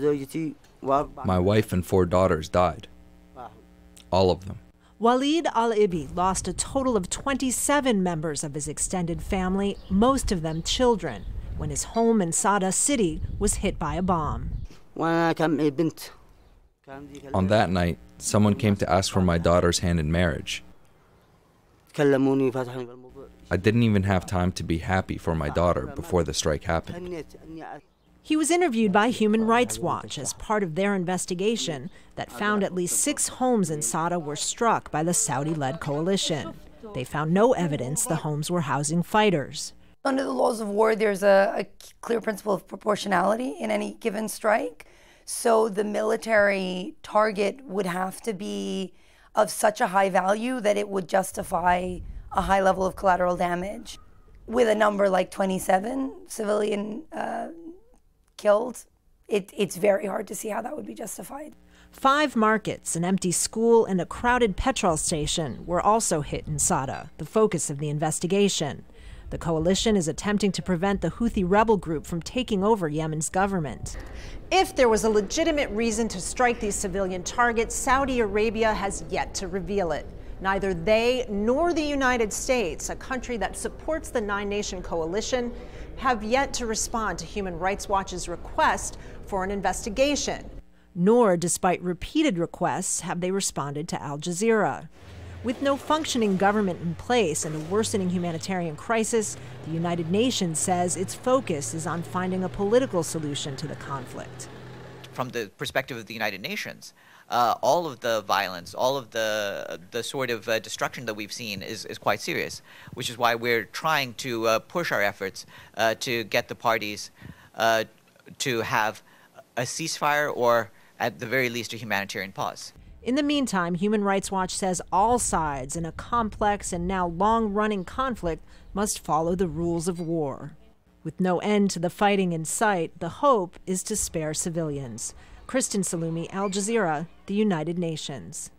My wife and 4 daughters died. All of them. Walid al-Ibi lost a total of 27 members of his extended family, most of them children, when his home in Sada city was hit by a bomb. On that night, someone came to ask for my daughter's hand in marriage. I didn't even have time to be happy for my daughter before the strike happened. He was interviewed by Human Rights Watch as part of their investigation that found at least 6 homes in Sada were struck by the Saudi-led coalition. They found no evidence the homes were housing fighters. Under the laws of war, there's a clear principle of proportionality in any given strike. So the military target would have to be of such a high value that it would justify a high level of collateral damage. With a number like 27 civilian killed, it's very hard to see how that would be justified. 5 markets, an empty school, and a crowded petrol station were also hit in Sada, the focus of the investigation. The coalition is attempting to prevent the Houthi rebel group from taking over Yemen's government. If there was a legitimate reason to strike these civilian targets, Saudi Arabia has yet to reveal it. Neither they nor the United States, a country that supports the 9-nation coalition, have yet to respond to Human Rights Watch's request for an investigation. Nor, despite repeated requests, have they responded to Al Jazeera. With no functioning government in place and a worsening humanitarian crisis, the United Nations says its focus is on finding a political solution to the conflict. From the perspective of the United Nations, all of the violence, all of the sort of destruction that we've seen is quite serious, which is why we're trying to push our efforts to get the parties to have a ceasefire or, at the very least, a humanitarian pause. In the meantime, Human Rights Watch says all sides in a complex and now long-running conflict must follow the rules of war. With no end to the fighting in sight, the hope is to spare civilians. Kristen Salumi, Al Jazeera, the United Nations.